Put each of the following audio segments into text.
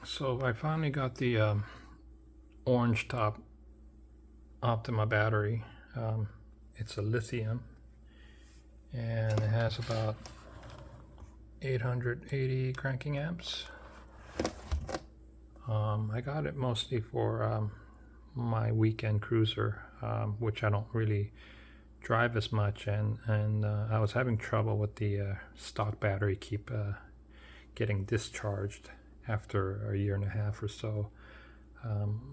So I finally got the orange top Optima battery. It's a lithium and it has about 880 cranking amps. I got it mostly for my weekend cruiser, which I don't really drive as much, and I was having trouble with the stock battery keep getting discharged after a year and a half or so.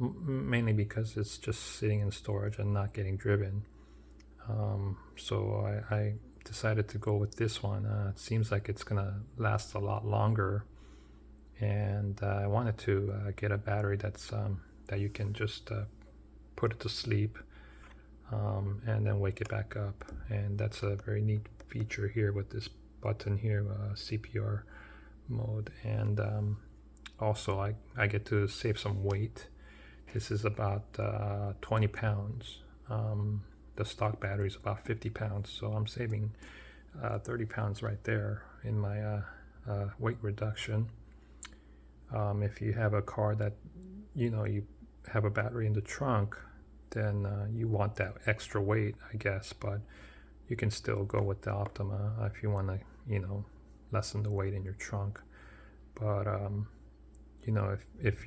Mainly because it's just sitting in storage and not getting driven. So I decided to go with this one. It seems like it's gonna last a lot longer, and I wanted to get a battery that you can just put it to sleep and then wake it back up. And that's a very neat feature here with this button here, CPR mode, and also I get to save some weight. This is about 20 pounds. The stock battery is about 50 pounds, so I'm saving 30 pounds right there in my weight reduction. If you have a car that you have a battery in the trunk, then you want that extra weight, I guess, but you can still go with the Optima if you want to lessen the weight in your trunk. But if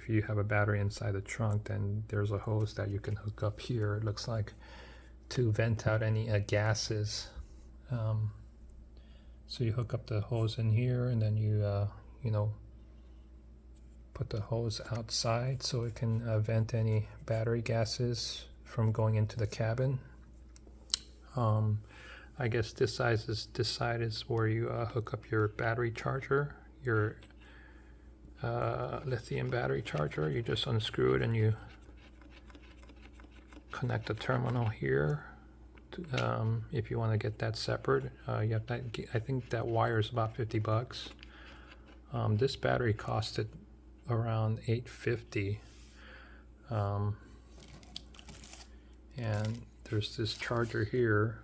you have a battery inside the trunk, then there's a hose that you can hook up here, it looks like, to vent out any gases. So you hook up the hose in here, and then you put the hose outside so it can vent any battery gases from going into the cabin. I guess this side is where you hook up your battery charger, your lithium battery charger. You just unscrew it and you connect the terminal here. If you want to get that separate, you have that. I think that wire is about $50. This battery costed around $850, and there's this charger here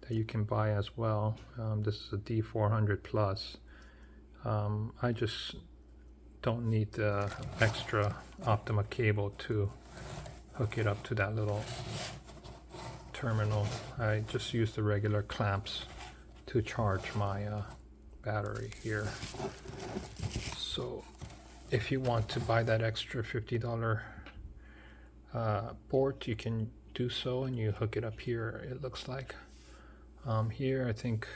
that you can buy as well. This is a D400 Plus. I just don't need the extra Optima cable to hook it up to that little terminal. I just use the regular clamps to charge my battery here. So if you want to buy that extra $50 port, you can do so, and you hook it up here, it looks like. Here I think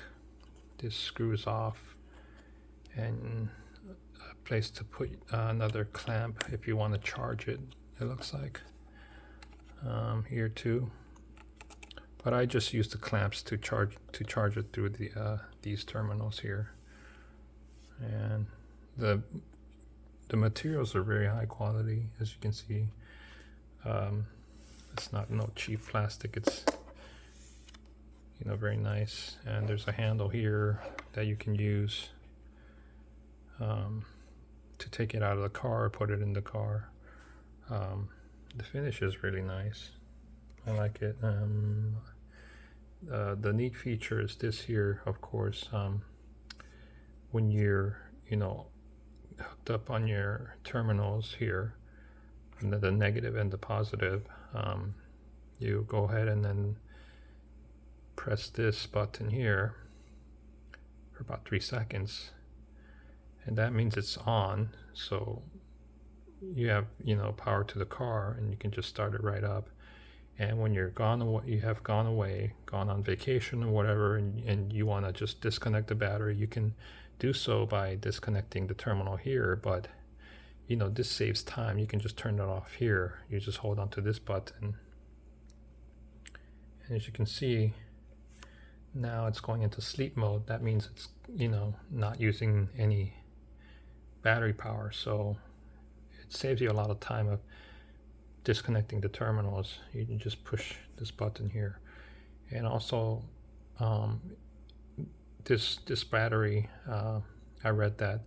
this screws off, and a place to put another clamp if you want to charge it, it looks like. Here too, but I just use the clamps to charge it through these terminals here. And the materials are very high quality, as you can see. It's not no cheap plastic. It's very nice. And there's a handle here that you can use to take it out of the car, put it in the car. The finish is really nice. I like it. The neat feature is this here, of course. When you're hooked up on your terminals here, and the negative and the positive, you go ahead and then press this button here for about 3 seconds, and that means it's on. So you have power to the car, and you can just start it right up. And when you're gone on vacation or whatever, and you want to just disconnect the battery, you can do so by disconnecting the terminal here. But this saves time. You can just turn it off here. You just hold on to this button, and as you can see, now it's going into sleep mode. That means it's not using any battery power, so it saves you a lot of time of disconnecting the terminals. You can just push this button here. And also this battery, I read that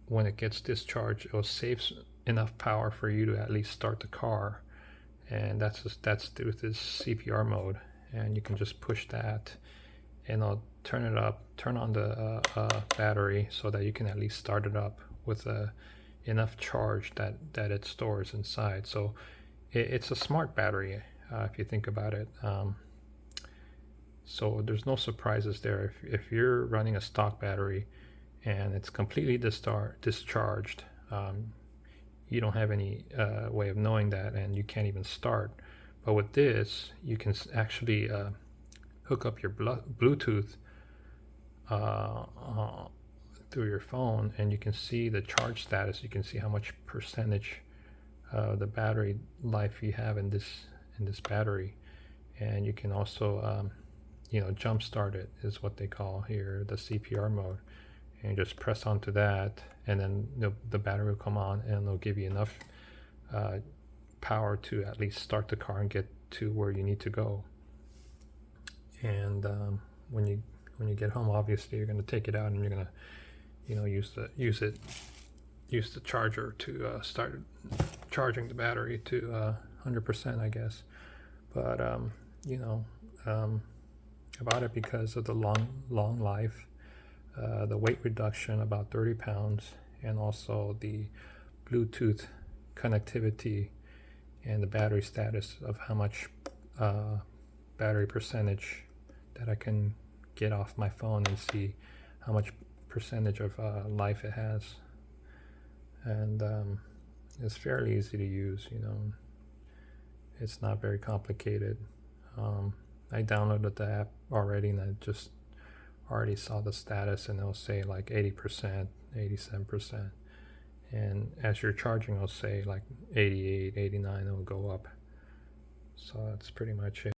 when it gets discharged, it will save enough power for you to at least start the car, and that's through this CPR mode. And you can just push that, and it'll turn it up, turn on the battery so that you can at least start it up with enough charge that it stores inside. So it's a smart battery if you think about it. So there's no surprises there. If you're running a stock battery and it's completely discharged, you don't have any way of knowing that, and you can't even start. But with this, you can actually hook up your Bluetooth through your phone, and you can see the charge status. You can see how much percentage the battery life you have in this battery, and you can also jump start it is what they call here, the CPR mode, and you just press onto that, and then the battery will come on, and it'll give you enough power to at least start the car and get to where you need to go. And when you get home, obviously you're going to take it out and you're going to use the charger to start charging the battery to 100%, I guess. But about it, because of the long life, the weight reduction about 30 pounds, and also the Bluetooth connectivity and the battery status of how much battery percentage that I can get off my phone and see how much percentage of life it has. And it's fairly easy to use, it's not very complicated. I downloaded the app already, and I just already saw the status, and it'll say like 80%, 87%. And as you're charging, it'll say like 88, 89, it'll go up. So that's pretty much it.